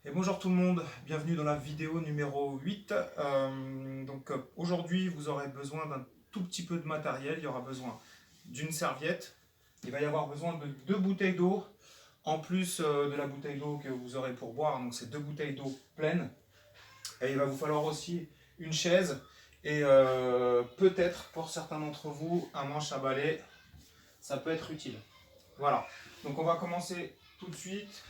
Et bonjour tout le monde, bienvenue dans la vidéo numéro 8. Aujourd'hui vous aurez besoin d'un tout petit peu de matériel, il y aura besoin d'une serviette, il va y avoir besoin de 2 bouteilles d'eau, en plus de la bouteille d'eau que vous aurez pour boire, donc c'est 2 bouteilles d'eau pleines. Et il va vous falloir aussi une chaise et peut-être pour certains d'entre vous un manche à balai, ça peut être utile. Voilà, donc on va commencer tout de suite.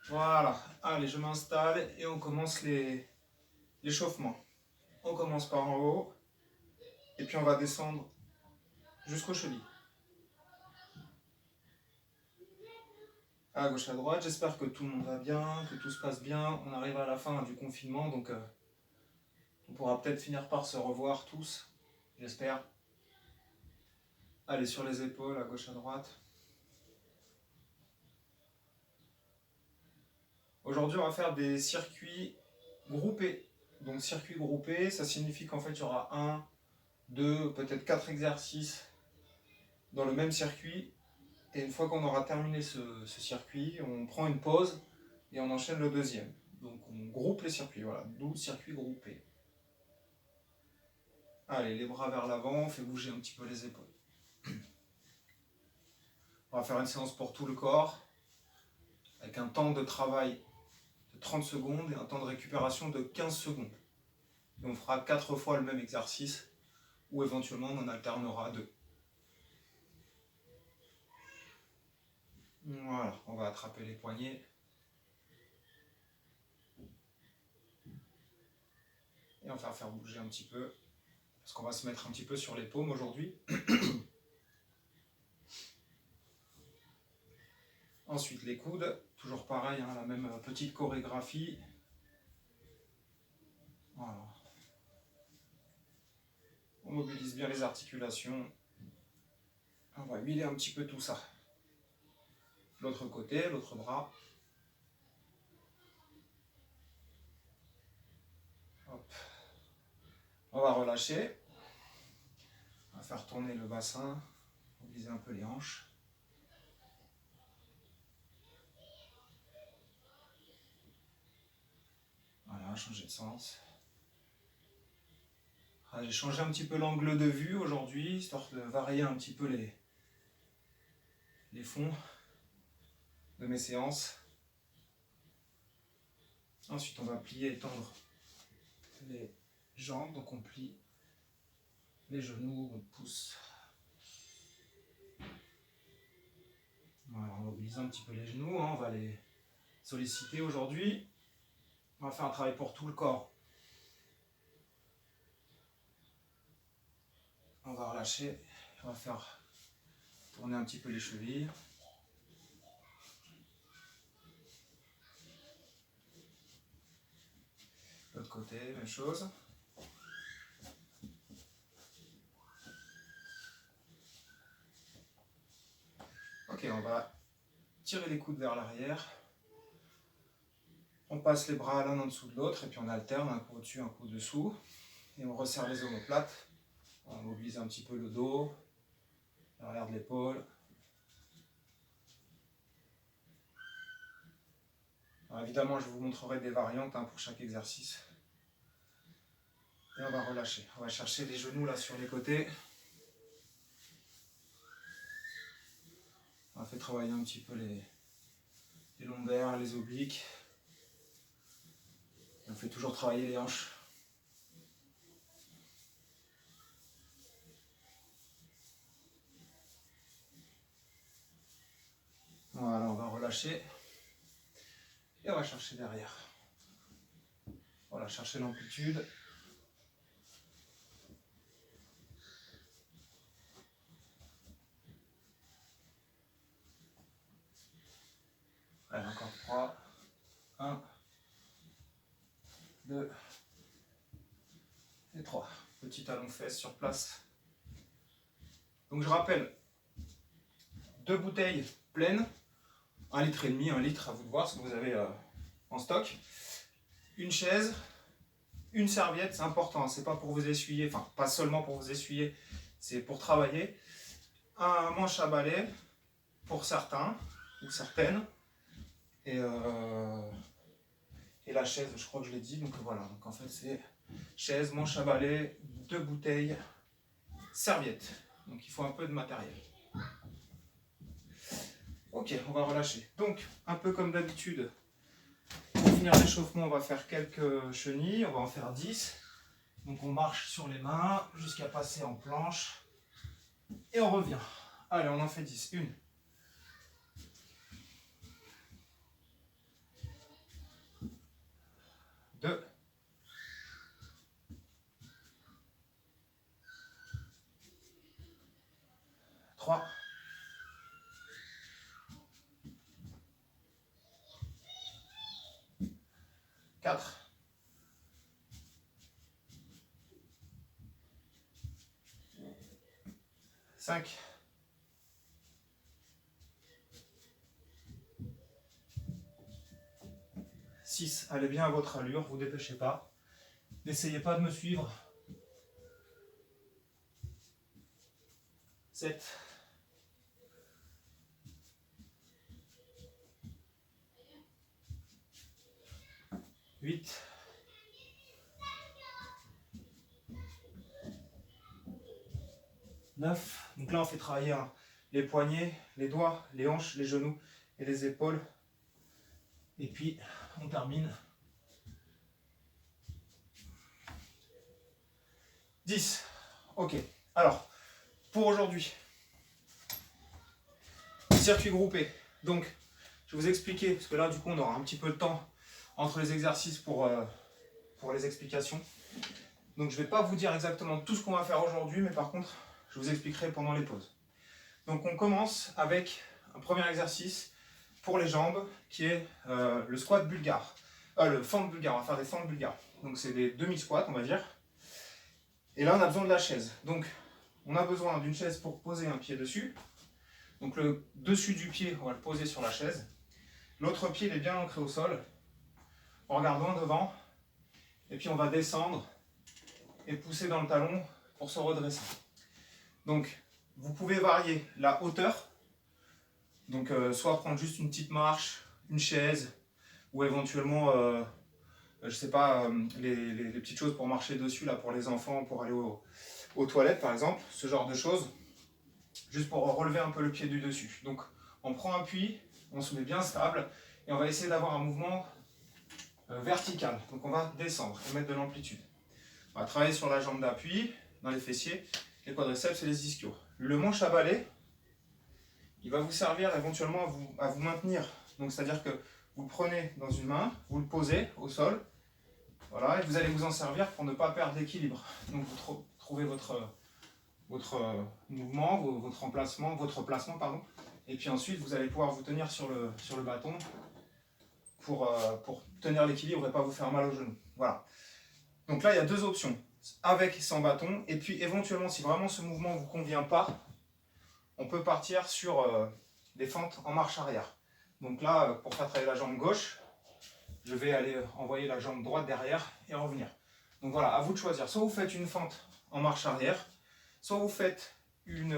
Voilà, allez, je m'installe et on commence l'échauffement. On commence par en haut et puis on va descendre jusqu'aux chevilles. À gauche, à droite, j'espère que tout le monde va bien, que tout se passe bien. On arrive à la fin du confinement, donc on pourra peut-être finir par se revoir tous, j'espère. Allez, sur les épaules, à gauche, à droite. Aujourd'hui, on va faire des circuits groupés. Donc, circuit groupé, ça signifie qu'en fait, il y aura 1, 2, peut-être 4 exercices dans le même circuit. Et une fois qu'on aura terminé ce circuit, on prend une pause et on enchaîne le deuxième. Donc, on groupe les circuits, voilà, 12 circuits groupés. Allez, les bras vers l'avant, on fait bouger un petit peu les épaules. On va faire une séance pour tout le corps, avec un temps de travail de 30 secondes et un temps de récupération de 15 secondes. Et on fera 4 fois le même exercice, ou éventuellement on en alternera 2. Voilà, on va attraper les poignets. Et on va faire bouger un petit peu, parce qu'on va se mettre un petit peu sur les paumes aujourd'hui. Ensuite les coudes, toujours pareil, hein, la même petite chorégraphie. Voilà. On mobilise bien les articulations. On va huiler un petit peu tout ça. L'autre côté, l'autre bras. Hop. On va relâcher. On va faire tourner le bassin, mobiliser un peu les hanches. Voilà, changer de sens. J'ai changé un petit peu l'angle de vue aujourd'hui, histoire de varier un petit peu les fonds de mes séances. Ensuite, on va plier et tendre les jambes, donc on plie les genoux, on pousse. Voilà, on mobilise un petit peu les genoux, hein, on va les solliciter aujourd'hui. On va faire un travail pour tout le corps. On va relâcher, on va faire tourner un petit peu les chevilles. L'autre côté, même chose. Ok, on va tirer les coudes vers l'arrière. On passe les bras l'un en dessous de l'autre et puis on alterne, un coup au-dessus, un coup dessous. Et on resserre les omoplates. On va mobiliser un petit peu le dos, l'arrière de l'épaule. Alors évidemment, je vous montrerai des variantes pour chaque exercice. Et on va relâcher. On va chercher les genoux là sur les côtés. On fait travailler un petit peu les lombaires, les obliques. Et on fait toujours travailler les hanches. Voilà, on va relâcher. Et on va chercher derrière. Voilà, chercher l'amplitude. Allez, encore 3. 1, 2 et 3. Petit talon fesse sur place. Donc je rappelle, 2 bouteilles pleines, 1,5 litre, 1 litre, à vous de voir ce que vous avez en stock. Une chaise, une serviette, c'est important, c'est pas pour vous essuyer, enfin pas seulement pour vous essuyer, c'est pour travailler. Un manche à balai pour certains ou certaines. Et la chaise, je crois que je l'ai dit. Donc voilà, donc en fait c'est chaise, manche à balai, 2 bouteilles, serviette. Donc il faut un peu de matériel. Ok, on va relâcher. Donc, un peu comme d'habitude, pour finir l'échauffement, on va faire quelques chenilles, on va en faire 10. Donc on marche sur les mains jusqu'à passer en planche. Et on revient. Allez, on en fait 10. 1. 2. 3. 4. 5. 6. Allez bien à votre allure, vous dépêchez pas. N'essayez pas de me suivre. 7. 8. 9. Donc là, on fait travailler les poignets, les doigts, les hanches, les genoux et les épaules. Et puis, on termine. 10. Ok. Alors, pour aujourd'hui, circuit groupé. Donc, je vais vous expliquer, parce que là, du coup, on aura un petit peu de temps entre les exercices pour les explications. Donc, je ne vais pas vous dire exactement tout ce qu'on va faire aujourd'hui, mais par contre, je vous expliquerai pendant les pauses. Donc, on commence avec un premier exercice pour les jambes, qui est le squat bulgare. Le fente bulgare, on va faire des fentes bulgares. Donc, c'est des demi-squats, on va dire. Et là, on a besoin de la chaise. Donc, on a besoin d'une chaise pour poser un pied dessus. Donc, le dessus du pied, on va le poser sur la chaise. L'autre pied, il est bien ancré au sol. On regarde loin devant. Et puis, on va descendre et pousser dans le talon pour se redresser. Donc, vous pouvez varier la hauteur. Donc, soit prendre juste une petite marche, une chaise, ou éventuellement, je sais pas, les petites choses pour marcher dessus, là, pour les enfants, pour aller aux toilettes, par exemple, ce genre de choses, juste pour relever un peu le pied du dessus. Donc, on prend appui, on se met bien stable, et on va essayer d'avoir un mouvement vertical. Donc, on va descendre et mettre de l'amplitude. On va travailler sur la jambe d'appui, dans les fessiers, les quadriceps et les ischios. Le manche à balai, il va vous servir éventuellement à vous maintenir. Donc, c'est-à-dire que vous le prenez dans une main, vous le posez au sol, voilà, et vous allez vous en servir pour ne pas perdre l'équilibre. Donc, vous trouvez votre mouvement, votre placement, pardon, et puis ensuite, vous allez pouvoir vous tenir sur le bâton pour tenir l'équilibre et pas vous faire mal au genou. Voilà. Donc là, il y a deux options, avec et sans bâton, et puis éventuellement, si vraiment ce mouvement ne vous convient pas, on peut partir sur des fentes en marche arrière. Donc là, pour faire travailler la jambe gauche, je vais aller envoyer la jambe droite derrière et revenir. Donc voilà, à vous de choisir. Soit vous faites une fente en marche arrière, soit vous faites une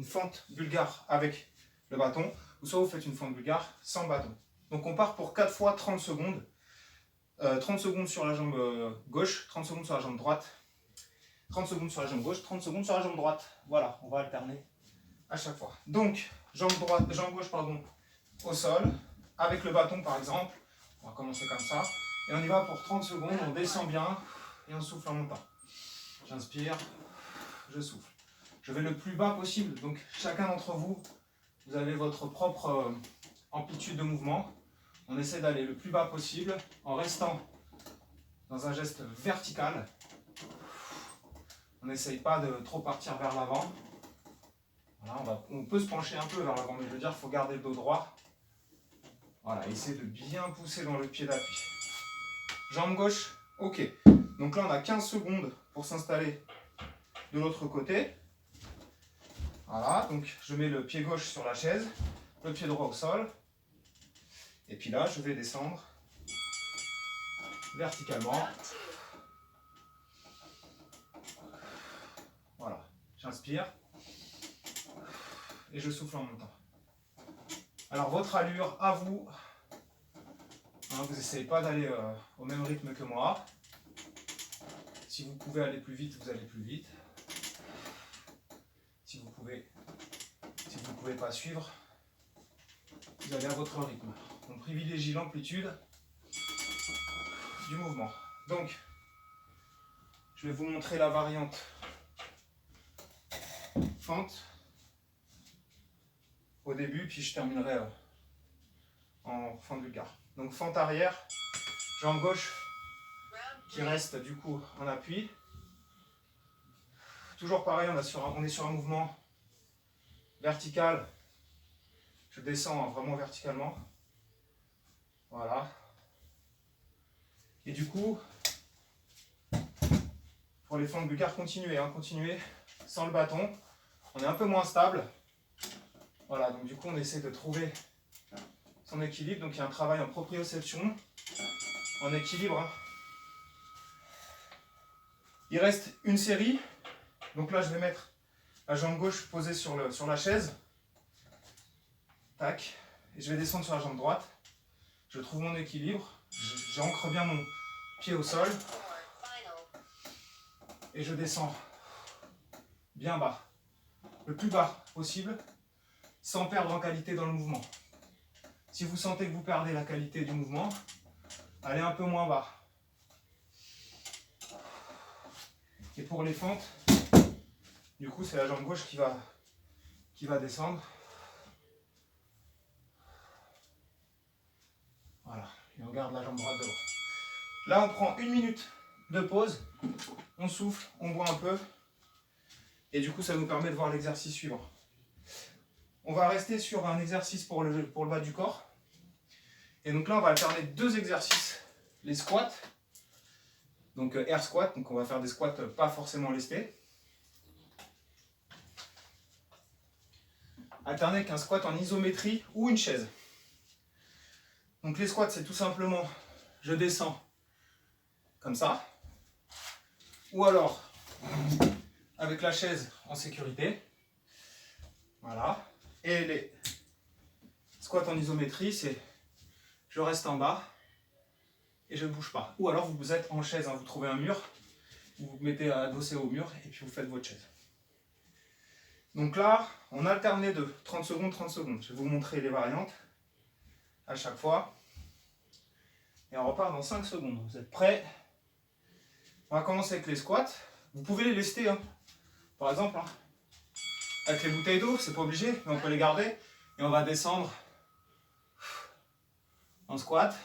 fente bulgare avec le bâton, ou soit vous faites une fente bulgare sans bâton. Donc on part pour 4 fois 30 secondes. 30 secondes sur la jambe gauche, 30 secondes sur la jambe droite, 30 secondes sur la jambe gauche, 30 secondes sur la jambe droite. Voilà, on va alterner à chaque fois. Donc, jambe gauche, pardon, au sol, avec le bâton par exemple. On va commencer comme ça. Et on y va pour 30 secondes, on descend bien et on souffle en montant. J'inspire, je souffle. Je vais le plus bas possible, donc chacun d'entre vous, vous avez votre propre amplitude de mouvement. On essaie d'aller le plus bas possible en restant dans un geste vertical. On n'essaye pas de trop partir vers l'avant. Voilà, on peut se pencher un peu vers l'avant, mais je veux dire, il faut garder le dos droit. Voilà, essayez de bien pousser dans le pied d'appui. Jambe gauche, ok. Donc là, on a 15 secondes pour s'installer de l'autre côté. Voilà, donc je mets le pied gauche sur la chaise, le pied droit au sol. Et puis là, je vais descendre verticalement. Voilà, j'inspire et je souffle en montant. Alors votre allure, à vous, Hein, vous n'essayez pas d'aller au même rythme que moi. Si vous pouvez aller plus vite, vous allez plus vite. Si vous ne pouvez pas suivre, vous allez à votre rythme. On privilégie l'amplitude du mouvement. Donc, je vais vous montrer la variante fente au début, puis je terminerai en fente vulgaire. Donc fente arrière, jambe gauche qui reste du coup en appui. Toujours pareil, on est sur un mouvement vertical. Je descends vraiment verticalement. Voilà. Et du coup, pour les fentes vulgaires, continuez, continuez sans le bâton. On est un peu moins stable. Voilà, donc du coup on essaie de trouver son équilibre. Donc il y a un travail en proprioception, en équilibre. Hein. Il reste une série. Donc là je vais mettre la jambe gauche posée sur la chaise. Tac. Et je vais descendre sur la jambe droite. Je trouve mon équilibre. J'ancre bien mon pied au sol. Et je descends bien bas. Le plus bas possible, sans perdre en qualité dans le mouvement. Si vous sentez que vous perdez la qualité du mouvement, allez un peu moins bas. Et pour les fentes, du coup c'est la jambe gauche qui va descendre. Voilà, et on garde la jambe droite devant. Là on prend 1 minute de pause, on souffle, on boit un peu, et du coup ça nous permet de voir l'exercice suivant. On va rester sur un exercice pour le bas du corps. Et donc là, on va alterner 2 exercices. Les squats, donc air squat, donc on va faire des squats pas forcément lestés. Alterner avec un squat en isométrie ou une chaise. Donc les squats, c'est tout simplement, je descends comme ça. Ou alors, avec la chaise en sécurité. Voilà. Et les squats en isométrie, c'est je reste en bas et je ne bouge pas. Ou alors vous êtes en chaise, vous trouvez un mur, vous vous mettez adossé au mur et puis vous faites votre chaise. Donc là, on alterne de 30 secondes, 30 secondes. Je vais vous montrer les variantes à chaque fois. Et on repart dans 5 secondes. Vous êtes prêts? On va commencer avec les squats. Vous pouvez les lester, par exemple. Avec les bouteilles d'eau, c'est pas obligé, mais on peut les garder. Et on va descendre en squat.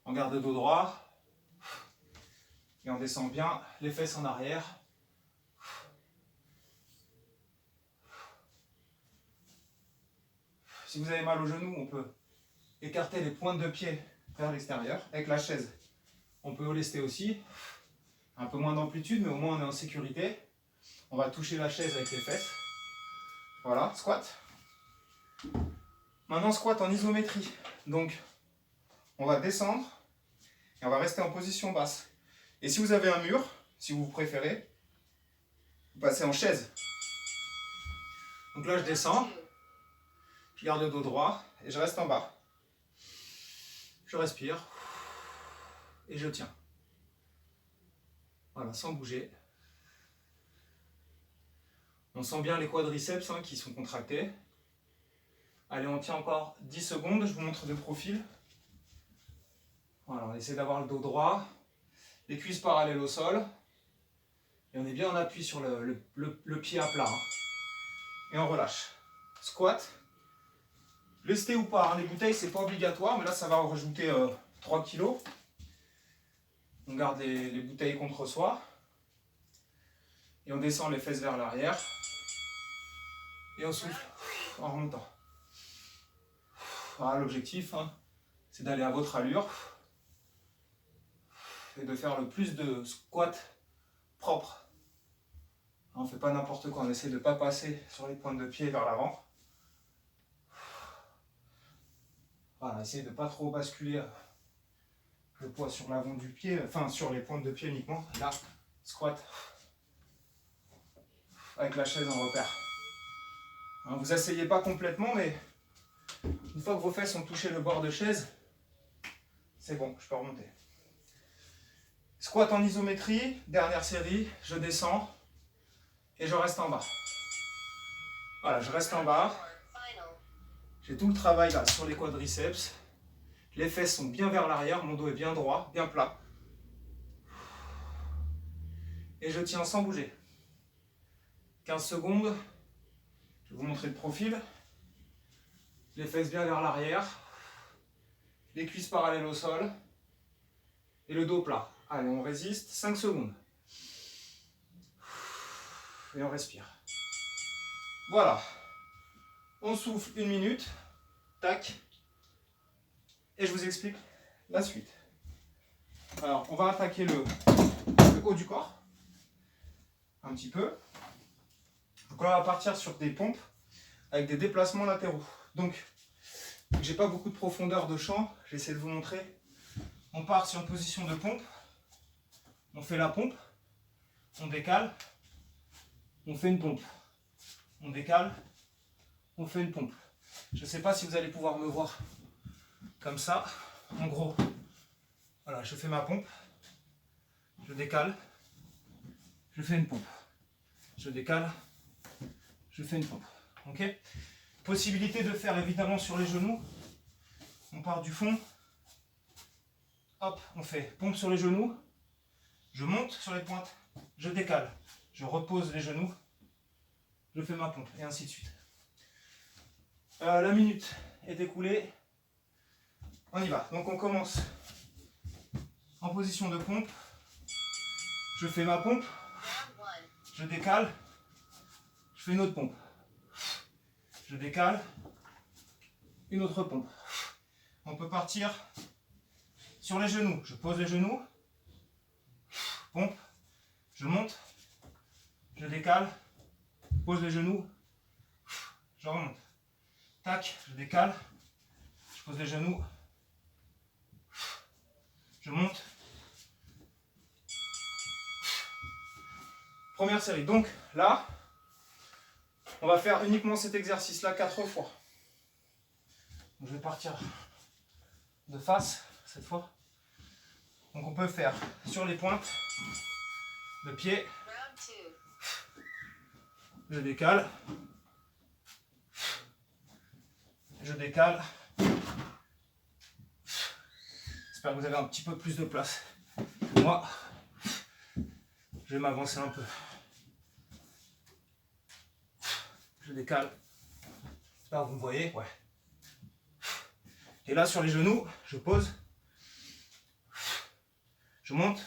On garde le dos droit. Et on descend bien les fesses en arrière. Si vous avez mal au genou, on peut écarter les pointes de pied vers l'extérieur. Avec la chaise, on peut lester aussi. Un peu moins d'amplitude, mais au moins on est en sécurité. On va toucher la chaise avec les fesses. Voilà, squat. Maintenant, squat en isométrie. Donc, on va descendre et on va rester en position basse. Et si vous avez un mur, si vous préférez, vous passez en chaise. Donc là, je descends, je garde le dos droit et je reste en bas. Je respire et je tiens. Voilà, sans bouger. On sent bien les quadriceps qui sont contractés. Allez, on tient encore 10 secondes, je vous montre de profil. Voilà, on essaie d'avoir le dos droit, les cuisses parallèles au sol. Et on est bien en appui sur le pied à plat. Et on relâche. Squat. Lesté ou pas, les bouteilles c'est pas obligatoire, mais là ça va en rajouter 3 kg. On garde les bouteilles contre soi. Et on descend les fesses vers l'arrière. Et on souffle en remontant. Voilà, l'objectif, c'est d'aller à votre allure et de faire le plus de squats propres. On ne fait pas n'importe quoi, on essaie de ne pas passer sur les pointes de pied vers l'avant. Voilà, essayez de ne pas trop basculer le poids sur l'avant du pied, enfin sur les pointes de pied uniquement. Là, squat avec la chaise en repère. Vous asseyez pas complètement, mais une fois que vos fesses ont touché le bord de chaise, C'est bon, je peux remonter. Squat en isométrie, dernière série, je descends et je reste en bas. Voilà, je reste en bas. J'ai tout le travail là sur les quadriceps. Les fesses sont bien vers l'arrière, mon dos est bien droit, bien plat. Et je tiens sans bouger. 15 secondes. Je vais vous montrer le profil. Les fesses bien vers l'arrière. Les cuisses parallèles au sol. Et le dos plat. Allez, on résiste 5 secondes. Et on respire. Voilà. On souffle 1 minute. Tac. Et je vous explique la suite. Alors, on va attaquer le haut du corps. Un petit peu. Donc là, on va partir sur des pompes avec des déplacements latéraux. Donc, j'ai pas beaucoup de profondeur de champ. J'essaie de vous montrer. On part sur une position de pompe. On fait la pompe. On décale. On fait une pompe. On décale. On fait une pompe. Je ne sais pas si vous allez pouvoir me voir comme ça. En gros, voilà, je fais ma pompe. Je décale. Je fais une pompe. Je décale. Je fais une pompe. Ok ? Possibilité de faire évidemment sur les genoux. On part du fond. Hop, on fait pompe sur les genoux. Je monte sur les pointes. Je décale. Je repose les genoux. Je fais ma pompe. Et ainsi de suite. La minute est écoulée. On y va. Donc on commence en position de pompe. Je fais ma pompe. Je décale. Je fais une autre pompe. Je décale. Une autre pompe. On peut partir sur les genoux. Je pose les genoux. Pompe. Je monte. Je décale. Pose les genoux. Je remonte. Tac. Je décale. Je pose les genoux. Je monte. Première série. Donc là, on va faire uniquement cet exercice-là 4 fois. Donc, je vais partir de face cette fois. Donc on peut faire sur les pointes de pied. Je décale. Je décale. J'espère que vous avez un petit peu plus de place que moi. Je vais m'avancer un peu. Je décale. Là, vous me voyez, ouais. Et là, sur les genoux, je pose. Je monte.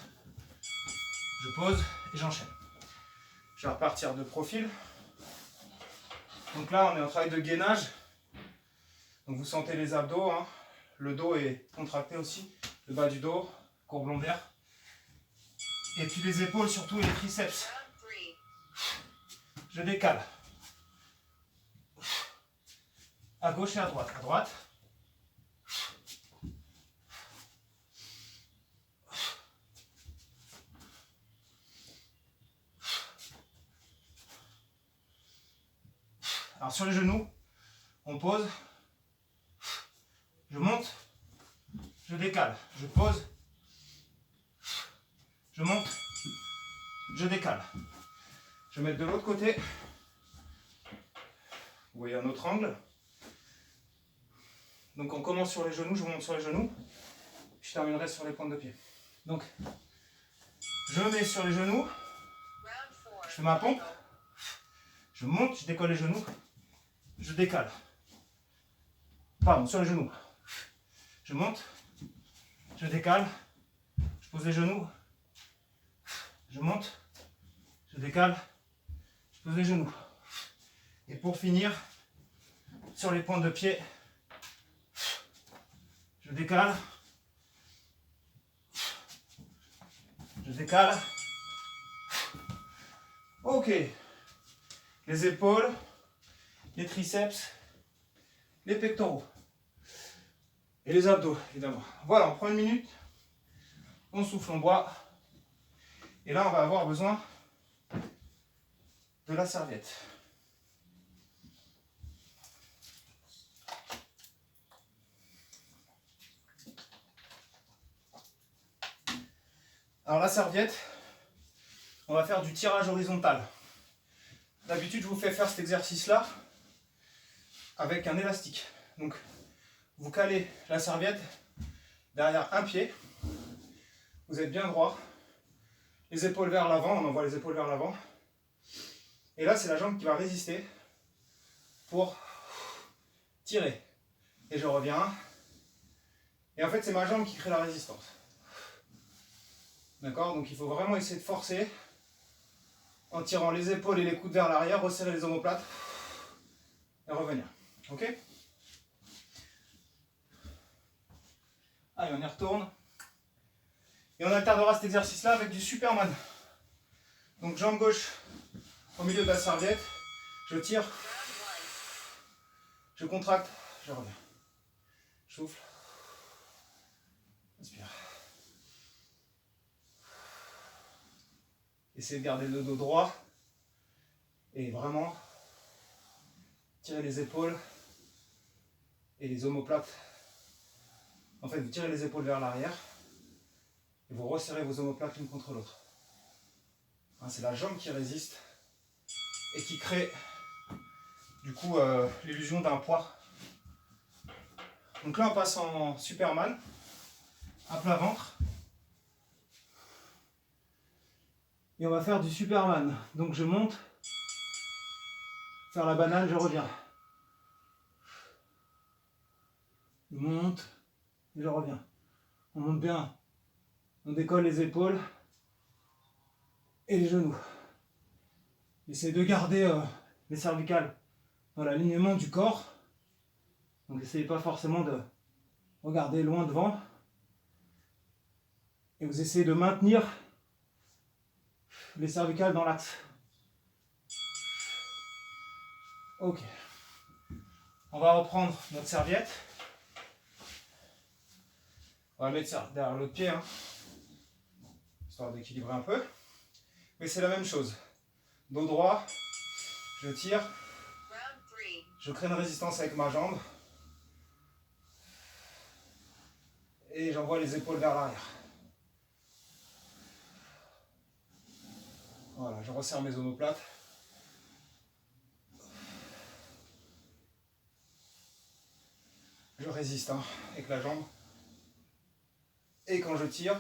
Je pose et j'enchaîne. Je vais repartir de profil. Donc là, on est en travail de gainage. Donc vous sentez les abdos. Hein. Le dos est contracté aussi. Le bas du dos, courbe lombaire. Et puis les épaules surtout et les triceps. Je décale. À gauche et à droite. À droite. Alors sur les genoux, on pose. Je monte. Je décale. Je pose. Je monte. Je décale. Je vais mettre de l'autre côté. Vous voyez un autre angle. Donc on commence sur les genoux, je monte sur les genoux. Je terminerai sur les pointes de pied. Donc, je me mets sur les genoux. Je fais ma pompe. Je monte, je décolle les genoux. Je décale. Pardon, sur les genoux. Je monte. Je décale. Je pose les genoux. Je monte. Je décale. Je pose les genoux. Et pour finir, sur les pointes de pied, je décale. Je décale. Ok. Les épaules, les triceps, les pectoraux. Et les abdos, évidemment. Voilà, on prend 1 minute. On souffle, on boit. Et là, on va avoir besoin de la serviette. Alors la serviette, on va faire du tirage horizontal. D'habitude, je vous fais faire cet exercice-là avec un élastique. Donc, vous calez la serviette derrière un pied. Vous êtes bien droit. Les épaules vers l'avant, on envoie les épaules vers l'avant. Et là, c'est la jambe qui va résister pour tirer. Et je reviens. Et en fait, c'est ma jambe qui crée la résistance. D'accord? Donc il faut vraiment essayer de forcer en tirant les épaules et les coudes vers l'arrière, resserrer les omoplates et revenir. Ok? Allez, on y retourne. Et on alternera cet exercice-là avec du Superman. Donc jambe gauche au milieu de la serviette, je tire, je contracte, je reviens. Souffle. Inspire. Essayez de garder le dos droit et vraiment tirer les épaules et les omoplates. En fait, vous tirez les épaules vers l'arrière et vous resserrez vos omoplates l'une contre l'autre. C'est la jambe qui résiste et qui crée du coup l'illusion d'un poids. Donc là, on passe en Superman, à plat ventre. Et on va faire du Superman. Donc je monte, faire la banane, je reviens. Je monte et je reviens. On monte bien. On décolle les épaules et les genoux. Essayez de garder les cervicales dans l'alignement du corps. Donc n'essayez pas forcément de regarder loin devant. Et vous essayez de maintenir les cervicales dans l'axe. Ok. On va reprendre notre serviette. On va mettre ça derrière l'autre pied, histoire d'équilibrer un peu. Mais c'est la même chose. Dos droit, je tire. Je crée une résistance avec ma jambe. Et j'envoie les épaules vers l'arrière. Voilà, je resserre mes omoplates. Je résiste avec la jambe. Et quand je tire,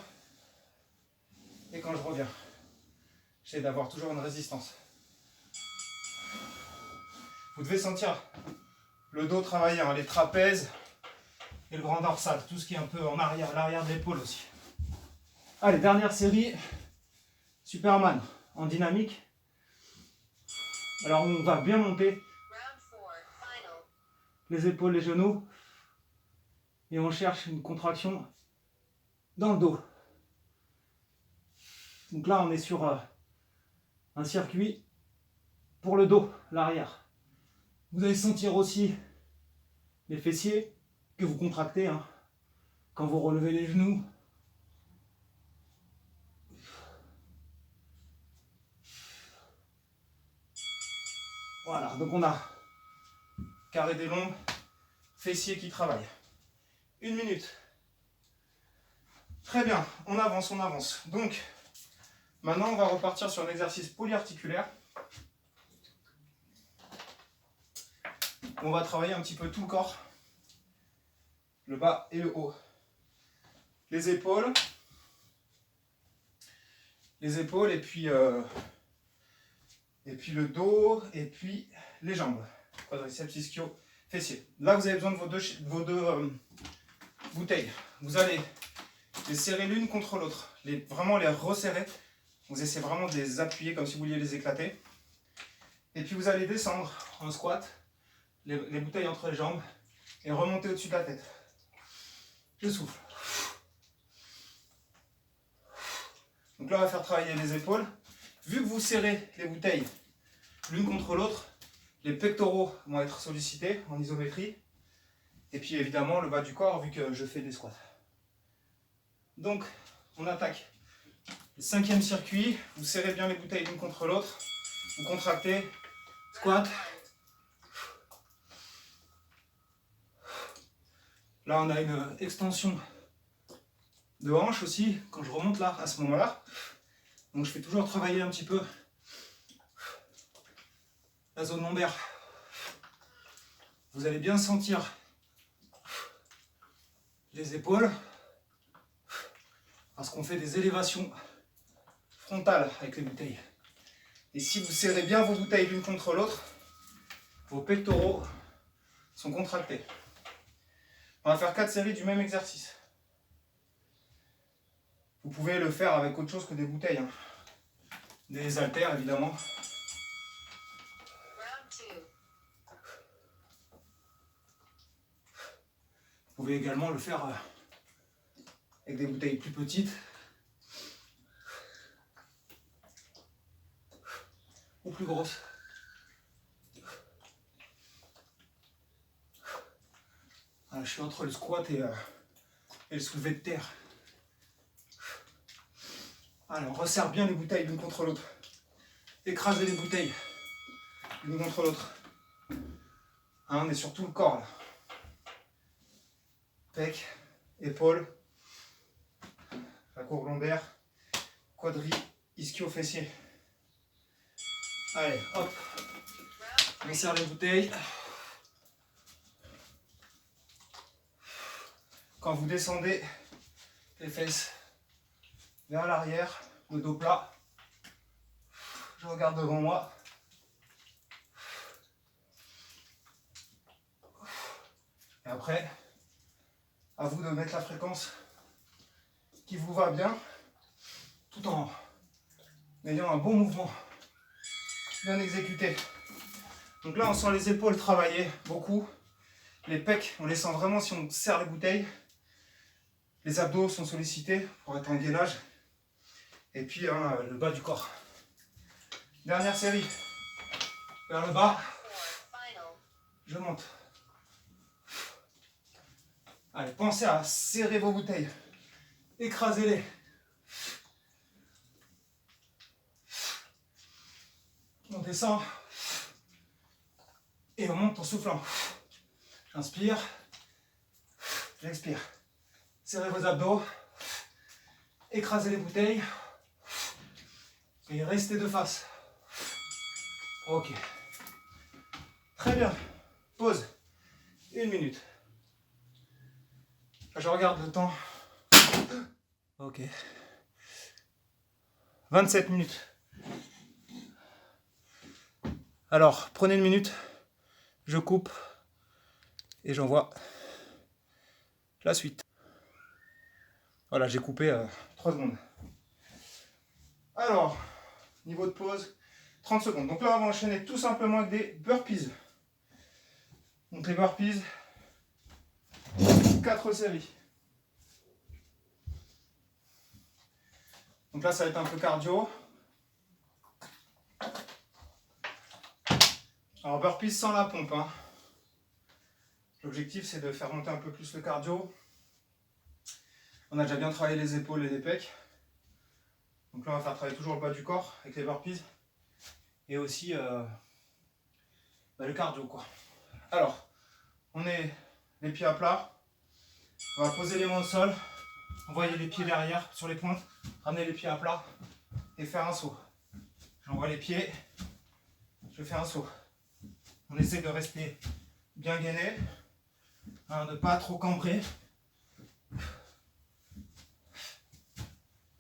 et quand je reviens, j'essaie d'avoir toujours une résistance. Vous devez sentir le dos travailler, les trapèzes et le grand dorsal, tout ce qui est un peu en arrière, l'arrière de l'épaule aussi. Allez, dernière série, Superman en dynamique. Alors on va bien monter les épaules, les genoux, et on cherche une contraction dans le dos. Donc là on est sur un circuit pour le dos, l'arrière. Vous allez sentir aussi les fessiers que vous contractez quand vous relevez les genoux. Voilà, donc on a carré des lombes, fessiers qui travaillent. 1 minute. Très bien, on avance, on avance. Donc, maintenant on va repartir sur un exercice polyarticulaire. On va travailler un petit peu tout le corps, le bas et le haut. Les épaules et puis le dos et puis les jambes. Quadriceps, ischio, fessiers. Là vous avez besoin de vos deux bouteilles. Vous allez les serrer l'une contre l'autre, vraiment les resserrer. Vous essayez vraiment de les appuyer comme si vous vouliez les éclater. Et puis vous allez descendre en squat, les bouteilles entre les jambes et remonter au-dessus de la tête. Je souffle. Donc là on va faire travailler les épaules. Vu que vous serrez les bouteilles l'une contre l'autre, les pectoraux vont être sollicités en isométrie. Et puis évidemment le bas du corps vu que je fais des squats. Donc on attaque le 5e circuit. Vous serrez bien les bouteilles l'une contre l'autre. Vous contractez. Squat. Là on a une extension de hanche aussi, quand je remonte là, à ce moment-là. Donc je fais toujours travailler un petit peu la zone lombaire. Vous allez bien sentir les épaules, parce qu'on fait des élévations frontales avec les bouteilles. Et si vous serrez bien vos bouteilles l'une contre l'autre, vos pectoraux sont contractés. On va faire 4 séries du même exercice. Vous pouvez le faire avec autre chose que des bouteilles, hein. Des haltères évidemment. Vous pouvez également le faire avec des bouteilles plus petites. Ou plus grosses. Voilà, je suis entre le squat et le soulevé de terre. Allez, on resserre bien les bouteilles l'une contre l'autre. Écrasez les bouteilles l'une contre l'autre. Hein, on est sur tout le corps là. Pec, épaules, la courbe lombaire, quadri, ischio-fessier. Allez, hop. On serre les bouteilles. Quand vous descendez les fesses vers l'arrière, le dos plat, je regarde devant moi. Et après, à vous de mettre la fréquence qui vous va bien, tout en ayant un bon mouvement, bien exécuté. Donc là, on sent les épaules travailler beaucoup. Les pecs, on les sent vraiment si on serre les bouteilles. Les abdos sont sollicités pour être en gainage. Et puis hein, le bas du corps. Dernière série. Vers le bas. Je monte. Allez, pensez à serrer vos bouteilles. Écrasez-les. On descend. Et on monte en soufflant. J'inspire. J'expire. Serrez vos abdos. Écrasez les bouteilles. Et restez de face. Ok. Très bien. Pause. 1 minute. Je regarde le temps. Ok. 27 minutes. Alors, prenez 1 minute. Je coupe. Et j'envoie la suite. Voilà, j'ai coupé 3 secondes. Alors, niveau de pause, 30 secondes. Donc là, on va enchaîner tout simplement avec des burpees. Donc les burpees, 4 séries. Donc là, ça va être un peu cardio. Alors burpees sans la pompe, hein. L'objectif, c'est de faire monter un peu plus le cardio. On a déjà bien travaillé les épaules et les pecs. Donc là, on va faire travailler toujours le bas du corps avec les burpees. Et aussi le cardio, quoi. Alors, on est les pieds à plat. On va poser les mains au sol. Envoyer les pieds derrière sur les pointes. Ramener les pieds à plat. Et faire un saut. J'envoie les pieds. Je fais un saut. On essaie de rester bien gainé. Hein, de ne pas trop cambrer.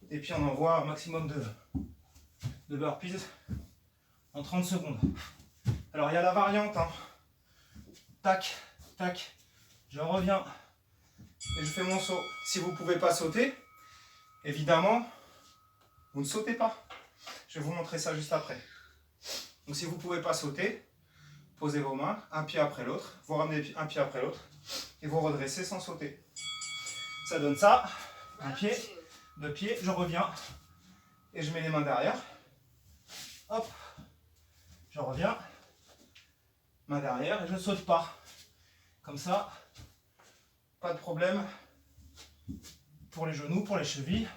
Et puis on envoie un maximum de burpees en 30 secondes. Alors il y a la variante, hein. Tac, tac, je reviens et je fais mon saut. Si vous ne pouvez pas sauter, évidemment, vous ne sautez pas. Je vais vous montrer ça juste après. Donc si vous ne pouvez pas sauter, posez vos mains, un pied après l'autre, vous ramenez un pied après l'autre et vous redressez sans sauter. Ça donne ça, un pied, 2 pieds, je reviens et je mets les mains derrière. Hop, je reviens, main derrière et je ne saute pas. Comme ça, pas de problème pour les genoux, pour les chevilles.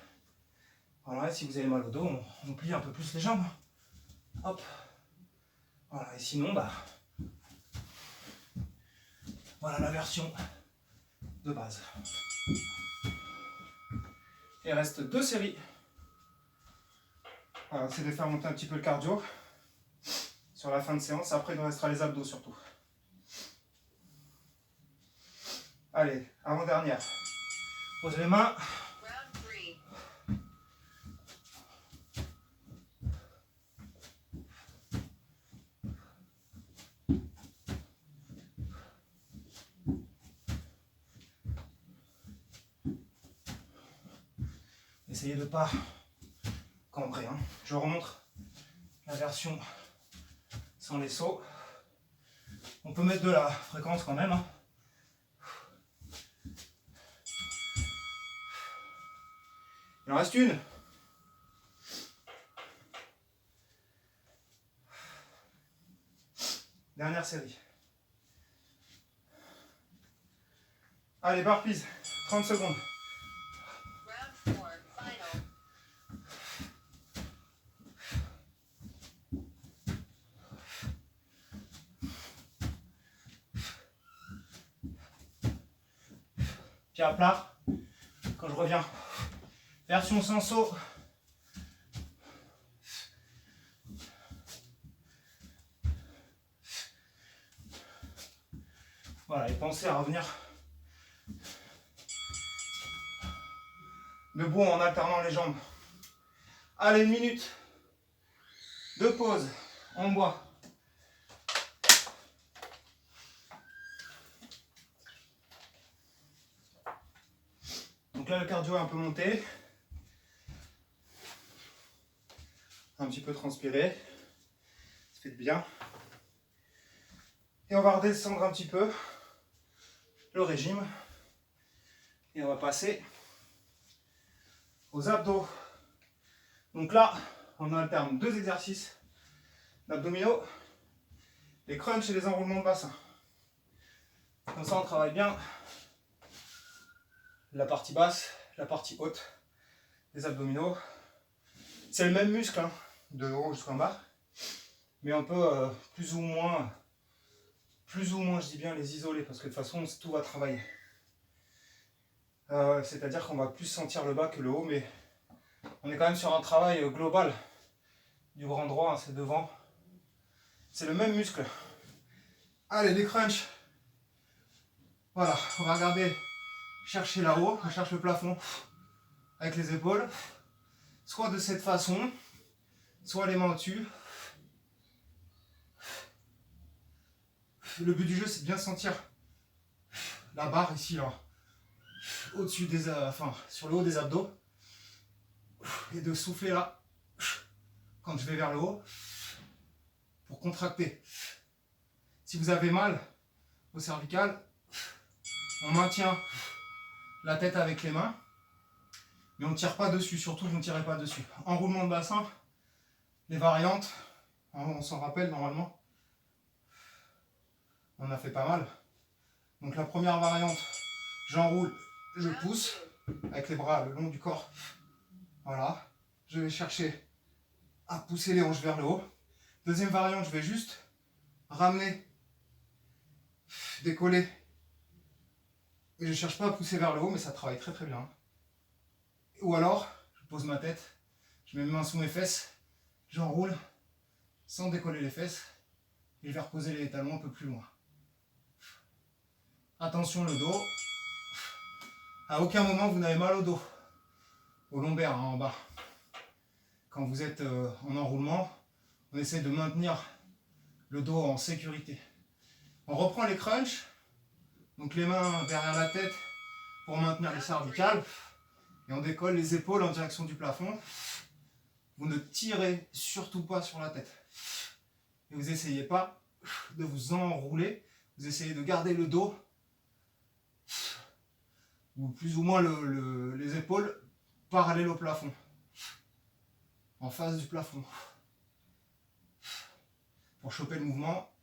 Voilà, si vous avez mal au dos, on plie un peu plus les jambes. Hop, voilà, et sinon, voilà la version de base. Il reste 2 séries. Voilà, c'est de faire monter un petit peu le cardio sur la fin de séance. Après, il nous restera les abdos surtout. Allez, avant-dernière. Pose les mains. Essayez de ne pas cambrer. Hein. Je remontre la version sans les sauts. On peut mettre de la fréquence quand même. Hein. Il en reste une. Dernière série. Allez, burpees. 30 secondes. Pied à plat. Quand je reviens. Version sans saut. Voilà, et pensez à revenir debout en alternant les jambes. Allez, 1 minute de pause en bois. Donc là, le cardio est un peu monté. Un petit peu transpiré. Ça fait du bien. Et on va redescendre un petit peu le régime. Et on va passer aux abdos. Donc là, on alterne 2 exercices d'abdominaux, les crunchs et les enroulements de bassin. Comme ça, on travaille bien la partie basse, la partie haute des abdominaux. C'est le même muscle, hein, de haut jusqu'en bas, mais on peut plus ou moins, je dis bien, les isoler, parce que de toute façon, tout va travailler. C'est-à-dire qu'on va plus sentir le bas que le haut, mais on est quand même sur un travail global du grand droit, hein, c'est devant. C'est le même muscle. Allez, les crunchs. Voilà, on va regarder, chercher là-haut, on cherche le plafond avec les épaules. Soit de cette façon, soit les mains au-dessus. Le but du jeu, c'est de bien sentir la barre ici, là, au-dessus des, sur le haut des abdos, et de souffler là, quand je vais vers le haut, pour contracter. Si vous avez mal au cervical, on maintient la tête avec les mains, mais on ne tire pas dessus, surtout vous ne tirez pas dessus. Enroulement de bassin, les variantes, on s'en rappelle normalement, on a fait pas mal. Donc la première variante, j'enroule, je pousse avec les bras le long du corps. Voilà, je vais chercher à pousser les hanches vers le haut. Deuxième variante, je vais juste ramener, décoller. Et je ne cherche pas à pousser vers le haut, mais ça travaille très très bien. Ou alors, je pose ma tête, je mets mes mains sous mes fesses, j'enroule sans décoller les fesses et je vais reposer les talons un peu plus loin. Attention le dos. À aucun moment vous n'avez mal au dos, au lombaire, hein, en bas. Quand vous êtes en enroulement, on essaie de maintenir le dos en sécurité. On reprend les crunchs, donc les mains derrière la tête pour maintenir les cervicales, et on décolle les épaules en direction du plafond. Vous ne tirez surtout pas sur la tête. Et vous n'essayez pas de vous enrouler, vous essayez de garder le dos, ou plus ou moins les épaules parallèles au plafond, en face du plafond. Pour choper le mouvement,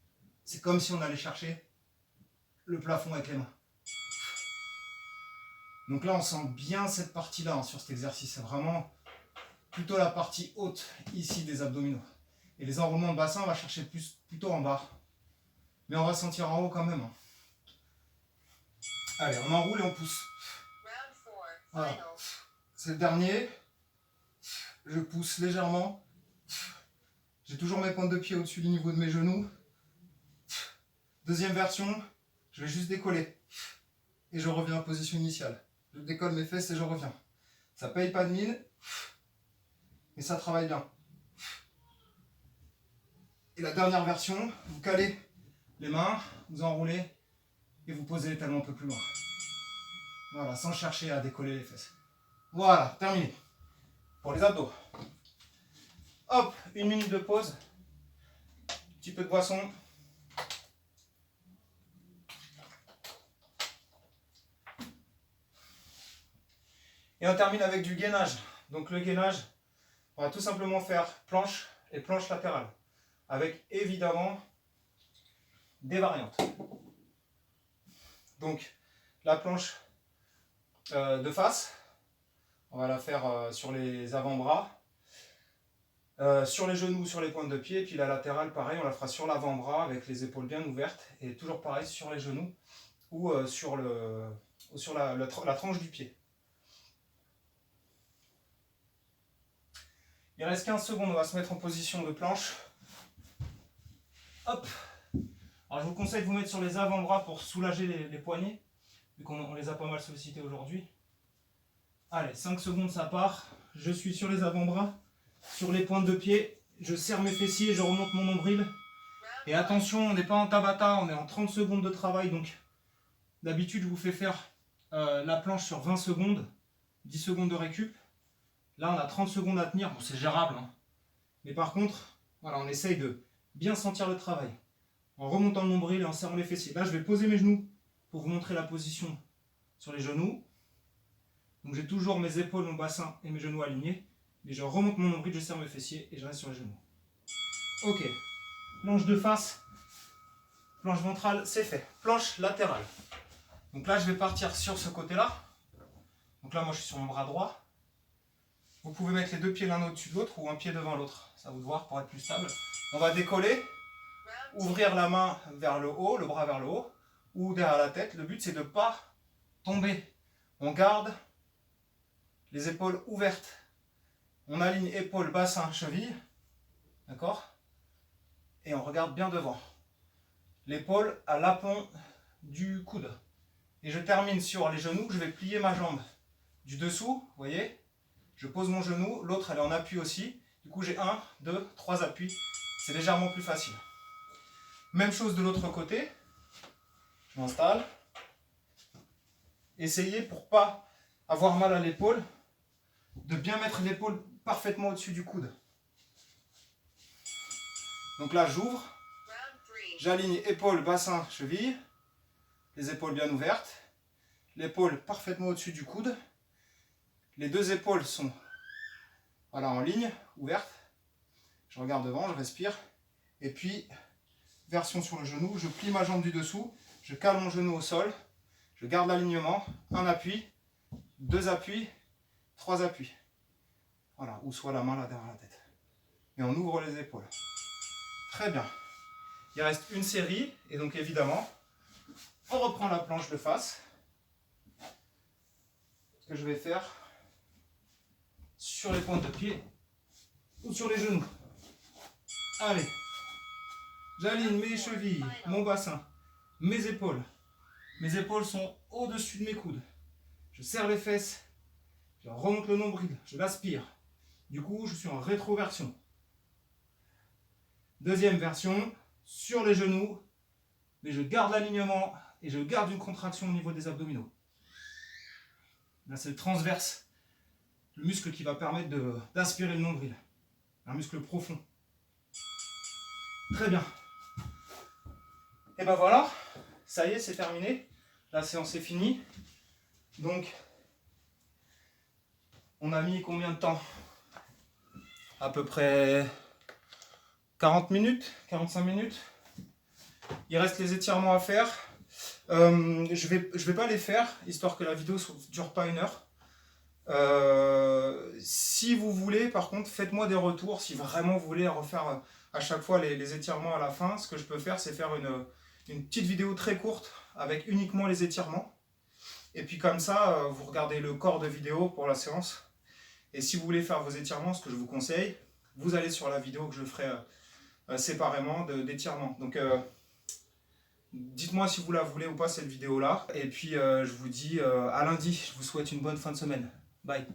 c'est comme si on allait chercher le plafond avec les mains. Donc là, on sent bien cette partie-là, hein, sur cet exercice. C'est vraiment plutôt la partie haute ici des abdominaux. Et les enroulements de bassin, on va chercher plutôt en bas. Mais on va sentir en haut quand même. Hein. Allez, on enroule et on pousse. Voilà. c'est le dernier. Je pousse légèrement. J'ai toujours mes pointes de pied au-dessus du niveau de mes genoux. Deuxième version, je vais juste décoller. Et je reviens en position initiale. Je décolle mes fesses et je reviens. Ça paye pas de mine, mais ça travaille bien. Et la dernière version, vous calez les mains, vous enroulez et vous posez les talons un peu plus loin. Voilà, sans chercher à décoller les fesses. Voilà, terminé. Pour les abdos. Hop, 1 minute de pause. Petit peu de boisson. Et on termine avec du gainage. Donc le gainage, on va tout simplement faire planche et planche latérale. Avec évidemment des variantes. Donc la planche de face, on va la faire sur les avant-bras, sur les genoux, sur les pointes de pied. Et puis la latérale, pareil, on la fera sur l'avant-bras avec les épaules bien ouvertes. Et toujours pareil sur les genoux ou sur la tranche du pied. Il reste 15 secondes, on va se mettre en position de planche. Hop. Alors je vous conseille de vous mettre sur les avant-bras pour soulager les poignets, vu qu'on les a pas mal sollicités aujourd'hui. Allez, 5 secondes, ça part. Je suis sur les avant-bras, sur les pointes de pied. Je serre mes fessiers, je remonte mon nombril. Et attention, on n'est pas en Tabata, on est en 30 secondes de travail. Donc d'habitude, je vous fais faire la planche sur 20 secondes, 10 secondes de récup. Là, on a 30 secondes à tenir, bon, c'est gérable. Hein. Mais par contre, voilà, on essaye de bien sentir le travail. En remontant le nombril et en serrant les fessiers. Là, je vais poser mes genoux pour vous montrer la position sur les genoux. Donc j'ai toujours mes épaules, mon bassin et mes genoux alignés. Mais je remonte mon nombril, je serre mes fessiers et je reste sur les genoux. Ok. Planche de face, planche ventrale, c'est fait. Planche latérale. Donc là, je vais partir sur ce côté-là. Donc là, moi, je suis sur mon bras droit. Vous pouvez mettre les deux pieds l'un au-dessus de l'autre ou un pied devant l'autre. Ça vous de voir pour être plus stable. On va décoller, ouvrir la main vers le haut, le bras vers le haut, ou derrière la tête. Le but, c'est de ne pas tomber. On garde les épaules ouvertes. On aligne épaules, bassin, cheville. D'accord? Et on regarde bien devant. L'épaule à l'aplomb du coude. Et je termine sur les genoux. Je vais plier ma jambe du dessous, vous voyez? Je pose mon genou, l'autre elle est en appui aussi. Du coup j'ai 1, 2, 3 appuis. C'est légèrement plus facile. Même chose de l'autre côté. Je m'installe. Essayez pour ne pas avoir mal à l'épaule, de bien mettre l'épaule parfaitement au-dessus du coude. Donc là j'ouvre. J'aligne épaule, bassin, cheville. Les épaules bien ouvertes. L'épaule parfaitement au-dessus du coude. Les deux épaules sont voilà, en ligne, ouvertes. Je regarde devant, je respire. Et puis, version sur le genou, je plie ma jambe du dessous, je cale mon genou au sol, je garde l'alignement, 1 appui, 2 appuis, 3 appuis. Voilà, ou soit la main là derrière la tête. Et on ouvre les épaules. Très bien. Il reste une série, et donc évidemment, on reprend la planche de face. Ce que je vais faire sur les pointes de pied ou sur les genoux. Allez, j'aligne mes chevilles, mon bassin, mes épaules. Mes épaules sont au-dessus de mes coudes. Je serre les fesses, je remonte le nombril, je l'aspire. Du coup, je suis en rétroversion. Deuxième version, sur les genoux, mais je garde l'alignement et je garde une contraction au niveau des abdominaux. Là, c'est le transverse, le muscle qui va permettre d'aspirer le nombril. Un muscle profond. Très bien. Et ben voilà, ça y est, c'est terminé. La séance est finie. Donc, on a mis combien de temps? À peu près 40 minutes, 45 minutes. Il reste les étirements à faire. Je vais pas les faire, histoire que la vidéo ne dure pas 1 heure. Si vous voulez, par contre, faites-moi des retours. Si vraiment vous voulez refaire à chaque fois les étirements à la fin, ce que je peux faire, c'est faire une petite vidéo très courte avec uniquement les étirements. Et puis comme ça, vous regardez le corps de vidéo pour la séance. Et si vous voulez faire vos étirements, ce que je vous conseille, vous allez sur la vidéo que je ferai séparément d'étirements. Donc dites-moi si vous la voulez ou pas cette vidéo là. Et puis je vous dis à lundi, je vous souhaite une bonne fin de semaine. Bye.